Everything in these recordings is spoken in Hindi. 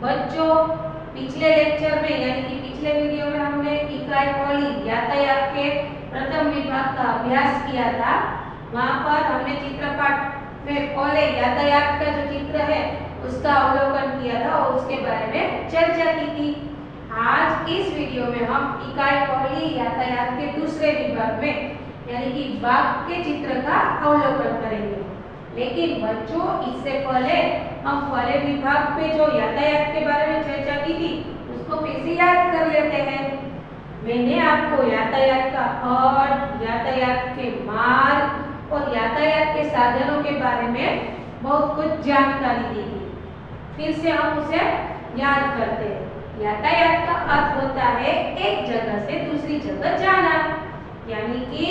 बच्चों, पिछले लेक्चर में यानी कि पिछले वीडियो में हमने इकाई पहली यातायात के प्रथम विभाग का अभ्यास किया था। वहां पर हमने चित्रपाठ में पहले यातायात का जो चित्र है उसका अवलोकन किया था और उसके बारे में चर्चा की थी। आज इस वीडियो में हम इकाई पहली यातायात के दूसरे विभाग में यानी कि बाघ के चित्र का अवलोकन करेंगे। लेकिन बच्चों, इससे पहले हम पहले विभाग पे जो यातायात के बारे में चर्चा की थी उसको फिर से याद कर लेते हैं। मैंने आपको यातायात का अर्थ, यातायात के मार्ग और यातायात के साधनों के बारे में बहुत कुछ जानकारी दी थी। फिर से हम उसे याद करते हैं। यातायात का अर्थ होता है एक जगह से दूसरी जगह जाना, यानी कि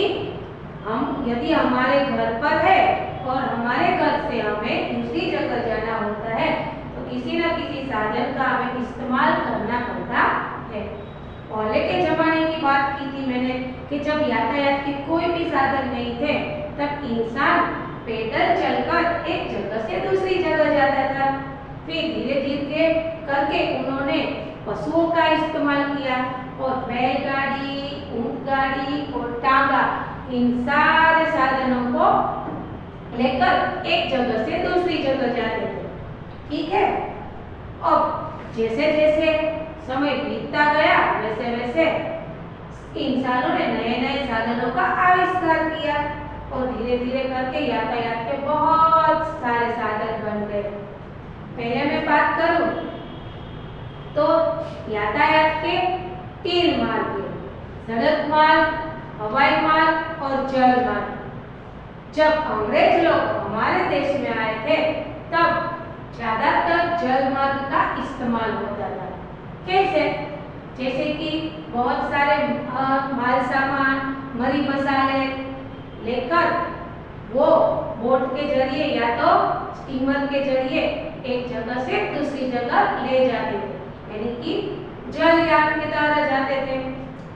हम यदि हमारे घर पर है और हमारे घर से हमें दूसरी जगह जाना होता है तो किसी न किसी साधन का हमें इस्तेमाल करना पड़ता है। पहले के जमाने की बात की थी मैंने कि जब यातायात के कोई भी साधन नहीं थे तब इंसान पैदल चलकर एक जगह से दूसरी जगह जाता था। फिर धीरे धीरे करके उन्होंने पशुओं का इस्तेमाल किया और बैलगाड़ी, ऊंट गाड़ी और टांगा, इन सारे साधनों को लेकर एक जगह से दूसरी जगह जाते थे। ठीक है। अब जैसे जैसे समय बीतता गया वैसे वैसे इंसानों ने नए नए साधनों का आविष्कार किया और धीरे धीरे करके यातायात के बहुत सारे साधन बन गए। पहले मैं बात करूं तो यातायात के 3 मार्ग हैं: सड़क मार्ग, हवाई मार्ग और जल मार्ग। जब अंग्रेज लोग हमारे देश में आए थे तब ज्यादातर जल मार्ग का इस्तेमाल होता था। कैसे? जैसे कि बहुत सारे माल सामान, मरी मसाले लेकर वो बोट के जरिए या तो स्टीमर के जरिए एक जगह से दूसरी जगह ले जाते थे, यानी कि जलयान के द्वारा जाते थे।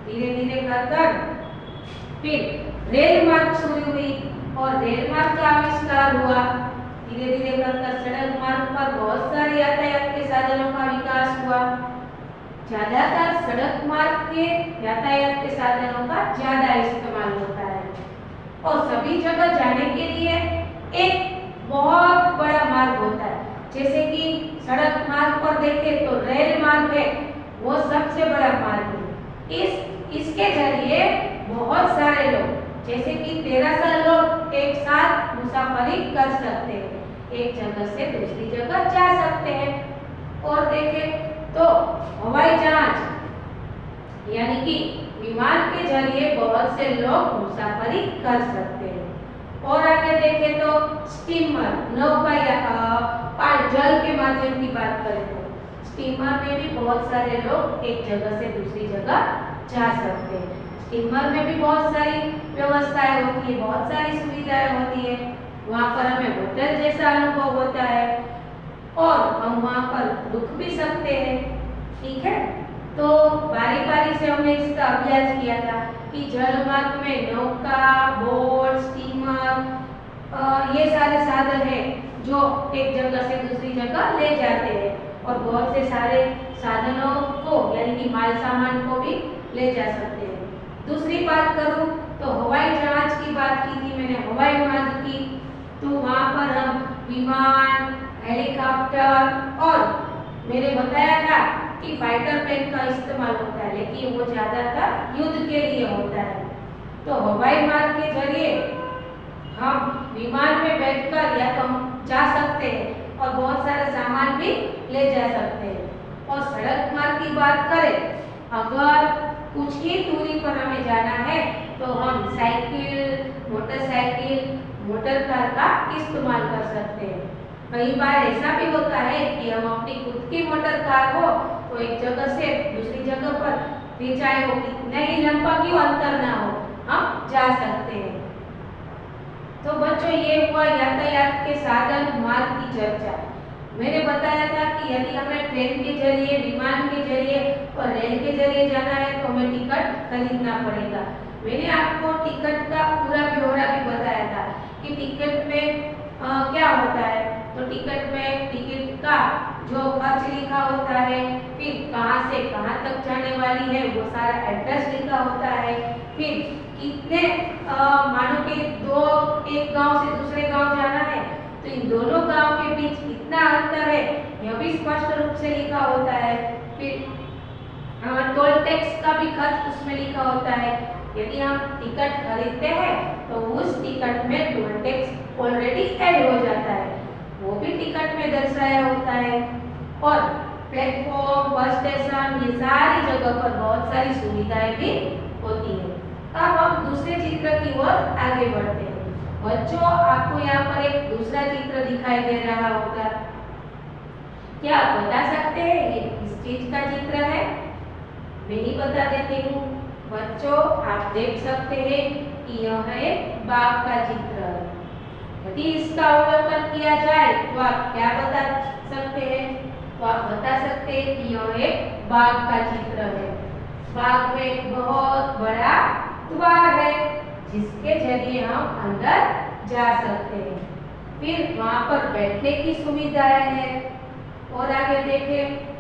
धीरे धीरे कर फिर रेल मार्ग शुरू हुई और रेल मार्ग का आविष्कार हुआ। धीरे धीरे कर सड़क मार्ग पर बहुत सारे यातायात के साधनों का विकास हुआ। ज्यादातर सड़क मार्ग के यातायात के साधनों का ज्यादा इस्तेमाल होता है और सभी जगह जाने के लिए एक बहुत बड़ा मार्ग होता है। जैसे कि सड़क मार्ग पर देखें तो रेल मार्ग है, वो सबसे बड़ा मार्ग है। इसके जरिए बहुत सारे लोग जैसे कि 1300 लोग एक साथ मुसाफरी कर सकते हैं, एक जगह से दूसरी जगह जा सकते हैं। और देखें तो हवाई जहाज यानी कि विमान के जरिए बहुत से लोग मुसाफरी कर सकते हैं। और आगे देखें तो स्टीमर, नौका या जल के माध्यम की बात करें तो स्टीमर में भी बहुत सारे लोग एक जगह से दूसरी जगह जा सकते हैं। स्टीमर में भी बहुत सारी व्यवस्थाएं होती है, बहुत सारी सुविधाएं होती है। वहाँ पर हमें होटल जैसा अनुभव होता है और हम वहाँ पर रुक भी सकते हैं। ठीक है। तो बारी बारी से हमने इसका अभ्यास किया था कि जल मार्ग में नौका, बोट, स्टीमर, ये सारे साधन हैं जो एक जगह से दूसरी जगह ले जाते हैं और बहुत से सारे साधनों को यानी कि माल सामान को भी ले जा सकते हैं। दूसरी बात करूं तो हवाई जहाज की बात की थी मैंने, हवाई मार्ग की। तो वहां पर हम विमान, हेलीकॉप्टर और मैंने बताया था कि फाइटर प्लेन का इस्तेमाल होता है, लेकिन वो ज्यादातर युद्ध के लिए होता है। तो हवाई मार्ग के जरिए हम विमान में बैठकर या तो हम जा सकते हैं और बहुत सारे सामान भी ले जा सकते हैं। और सड़क मार्ग की बात करें, अगर कुछ ही दूरी पर हमें जाना है तो हम साइकिल, मोटरसाइकिल, मोटर कार का इस्तेमाल कर सकते हैं। कई बार ऐसा भी होता है कि हम अपनी खुद की मोटर कार हो तो एक जगह से दूसरी जगह पर भी चाहे वो कितना ही लंबा क्यों अंतर ना हो हम जा सकते हैं। तो बच्चों, ये हुआ यातायात के साधन मार्ग की चर्चा। मैंने बताया था कि यदि हमें ट्रेन के जरिए, विमान के जरिए और रेल के जरिए जाना है तो हमें टिकट खरीदना पड़ेगा। मैंने आपको टिकट का पूरा ब्यौरा भी बताया था कि टिकट में क्या होता है। तो टिकट में टिकट का जो खर्च लिखा होता है, फिर कहाँ से कहाँ तक जाने वाली है वो सारा एड्रेस लिखा होता है, फिर कितने मानो कि एक गांव से दूसरे गांव जाना है तो इन दोनों गांव के बीच कितना अंतर है यह भी स्पष्ट रूप से लिखा होता है। फिर टोल टैक्स का भी खर्च उसमें लिखा होता है। यदि हम टिकट खरीदते हैं तो उस टिकट में टोल टैक्स ऑलरेडी ऐड हो जाता है, वो भी टिकट में दर्शाया होता है। और प्लेटफॉर्म, बस स्टेशन, ये सारी जगह पर बहुत सारी सुविधाएं भी होती है। अब हम दूसरे चित्र की ओर आगे बढ़ते हैं। बच्चों, आपको यहाँ पर एक दूसरा चित्र दिखाई दे रहा होगा, क्या आप बता सकते हैं ये किस चीज का चित्र है? मैं ही बता देती हूँ। बच्चों, आप देख सकते हैं कि यह एक बाग का चित्र है। यदि इसका अवलोकन किया जाए तो आप क्या बता सकते हैं? तो आप बता सकते हैं कि यह एक बाग का चित्र है। बाग में एक बहुत बड़ा द्वार है जिसके जरिए हम अंदर जा सकते हैं। फिर वहां पर बैठने की सुविधाएं हैं। और आगे देखें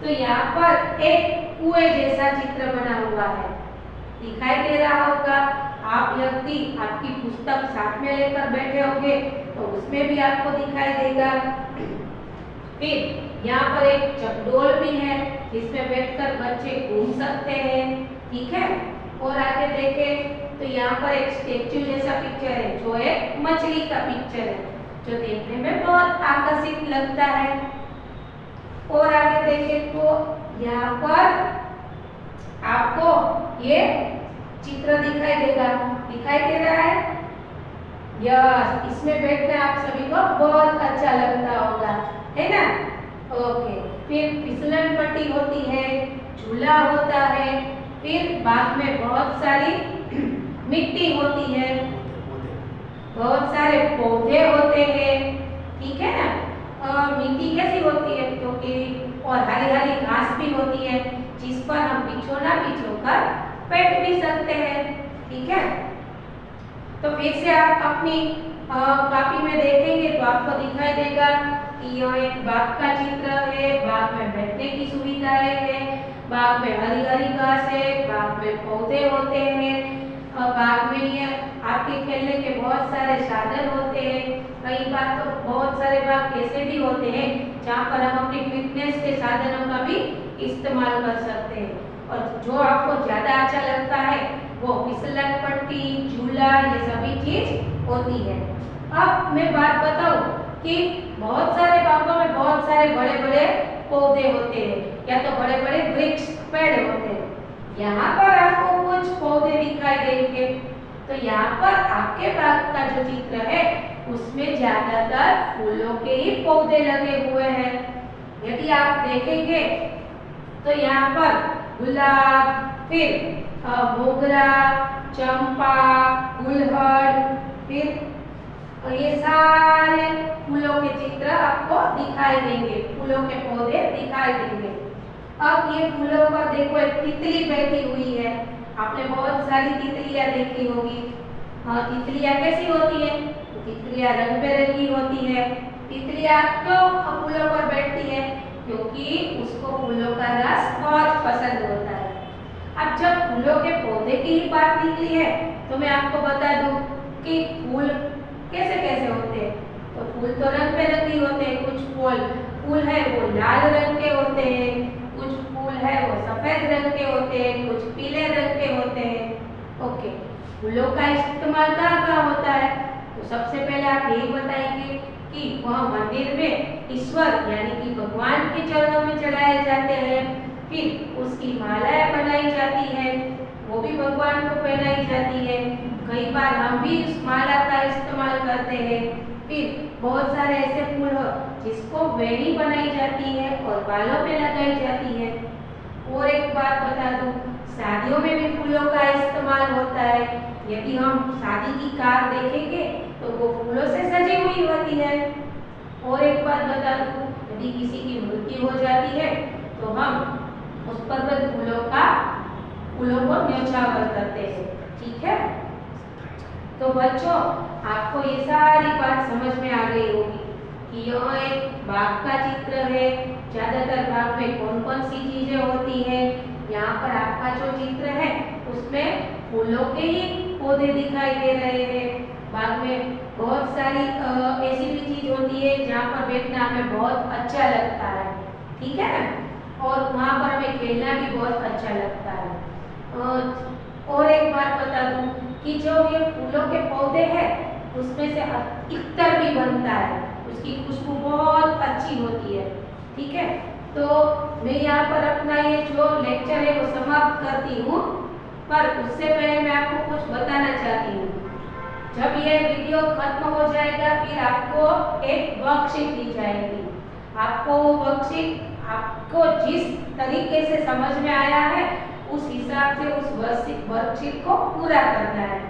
तो यहाँ पर एक कुएं जैसा चित्र बना हुआ है, दिखाई दे रहा होगा। आप यदि आपकी पुस्तक साथ में लेकर बैठे होंगे तो उसमें भी आपको दिखाई देगा। फिर यहाँ पर एक चकडोल भी है जिसमें बैठकर बच्चे घूम सकते हैं, ठीक है। और आगे देखें तो यहाँ पर एक स्टेच्यू जैसा पिक्चर है जो एक मछली का पिक्चर है, जो देखने में बहुत आकर्षित लगता है। और आगे देखें तो यहाँ पर आपको ये चित्र दिखाई देगा, दिखाई दे रहा है। यस, इसमें बैठकर आप सभी को बहुत अच्छा लगता होगा, है ना? ओके। फिर फिसलन पट्टी होती है, झूला होता है, फिर बाद में बहुत सारी मिट्टी होती है, बहुत सारे पौधे होते हैं, ठीक है ना। मिट्टी कैसी होती है? क्योंकि और हरी हरी घास भी होती है जिस पर हम बिछोना बिछोकर बैठ भी सकते हैं, ठीक है। तो फिर से आप अपनी कॉपी में देखेंगे तो आपको दिखाई देगा कि यह एक बाग का चित्र है। बाग में बैठने की सुविधाएं हैं, बाग में हरी हरी घास है, बाग में पौधे होते हैं, बाग में ये आपके खेलने के बहुत सारे साधन होते हैं। कई बार तो बहुत सारे बाग ऐसे भी होते हैं जहाँ पर हम अपनी फिटनेस के साधनों का भी इस्तेमाल कर सकते हैं। और जो आपको ज्यादा अच्छा लगता है वो फिसलन पट्टी, झूला, ये सभी चीज होती है। अब मैं बात बताऊं कि बहुत सारे बागों में बहुत सारे बड़े बड़े पौधे होते हैं या तो बड़े बड़े वृक्ष, पेड़ होते हैं। यहाँ पर आपको कुछ पौधे दिखाई देंगे। तो यहाँ पर आपके बाग का जो चित्र है उसमें ज्यादातर फूलों के ही पौधे लगे हुए हैं। यदि आप देखेंगे तो यहाँ पर गुलाब, फिर मोगरा, चंपा, गुलहड़, फिर ये सारे फूलों के चित्र आपको दिखाई देंगे, फूलों के पौधे दिखाई देंगे। अब ये फूलों पर देखो एक तितली बैठी हुई है। आपने बहुत सारी तितलियां देखी होगी। हाँ, तितलियां कैसी होती है? तितलियां रंग बिरंगी होती है। तितलियां क्यों फूलों पर बैठती है? क्योंकि उसको फूलों का रस बहुत पसंद होता है। अब जब फूलों के पौधे की ही बात निकली है तो मैं आपको बता दूं कि फूल कैसे कैसे होते हैं। तो फूल तो रंग बिरंगी होते हैं। कुछ फूल है वो लाल रंग के होते हैं, कुछ फूल है वो सफेद रंग के होते हैं, कुछ पीले रंग के होते हैं। ओके, फूलों का इस्तेमाल कहाँ कहाँ होता है? तो सबसे पहले आप यही बताएंगे कि वह मंदिर में ईश्वर यानी कि भगवान के चरणों में चढ़ाए जाते हैं। फिर उसकी मालाएं बनाई जाती है, वो भी भगवान को पहनाई जाती है। कई बार हम भी उस माला का इस्तेमाल करते हैं। फिर बहुत सारे ऐसे फूल हो जिसको वेणी बनाई जाती है और बालों पे लगाई जाती है। और एक बात बता दूं, शादियों में भी फूलों का इस्तेमाल होता है। यदि हम शादी की कार देखेंगे तो वो फूलों से सजी हुई होती है। और एक बात बता दूं, यदि किसी की मृत्यु हो जाती है तो हम उस पर फूलों को न्योछावर करते हैं, ठीक है। तो बच्चों, आपको ये सारी बात समझ में आ गई होगी। कि यह एक बाग का चित्र है। ज्यादातर बाग में कौन कौन सी चीजें होती है। यहाँ पर आपका जो चित्र है उसमें फूलों के ही पौधे दिखाई दे रहे हैं। बाग में बहुत सारी ऐसी भी चीज होती है जहाँ पर बैठना हमें बहुत अच्छा लगता है, ठीक है ना। और वहाँ पर हमें खेलना भी बहुत अच्छा लगता है। और एक बात बता दूं कि जो ये फूलों के पौधे हैं उसमें से इत्र भी बनता है, उसकी खुशबू बहुत अच्छी होती है, ठीक है। तो मैं यहाँ पर अपना ये जो लेक्चर है वो समाप्त करती हूँ, पर उससे पहले मैं आपको कुछ बताना चाहती हूँ। जब ये वीडियो खत्म हो जाएगा फिर आपको एक वर्कशीट दी जाएगी। आपको वो वर्कशीट आपको जिस तरीके से समझ में आया है उस हिसाब से उस वर्कशीट को पूरा करना है।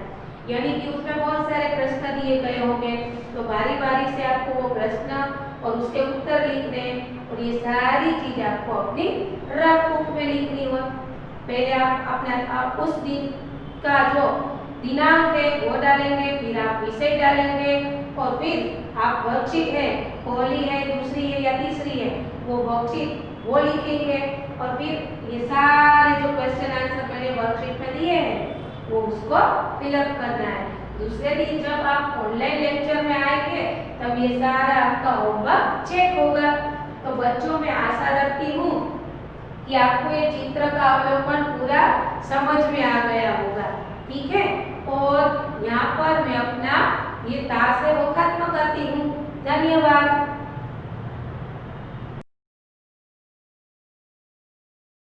यानी कि उसमें बहुत सारे प्रश्न दिए गए होंगे, तो बारी बारी से आपको वो प्रश्न और उसके उत्तर लिखने और ये सारी चीज आपको अपनी रफ बुक में लिखनी हो। पहले आप उस दिन का जो दिनांक है वो डालेंगे, फिर आप विषय डालेंगे और फिर आप वर्कशीट है, पहली है, दूसरी है या तीसरी है, वो वर्कशीट वो लिखेंगे और फिर ये सारे जो क्वेश्चन आंसर मैंने वर्कशीट में दिए हैं वो उसको फिलअप करना है। दूसरे दिन जब आप ऑनलाइन लेक्चर में आएंगे तब ये सारा आपका होमवर्क चेक होगा। तो बच्चों में आशा रखती हूँ कि आपको ये चित्र का अवलोकन पूरा समझ में आ गया होगा, ठीक है। और यहाँ पर मैं अपना ये तार से वो खत्म करती हूँ। धन्यवाद।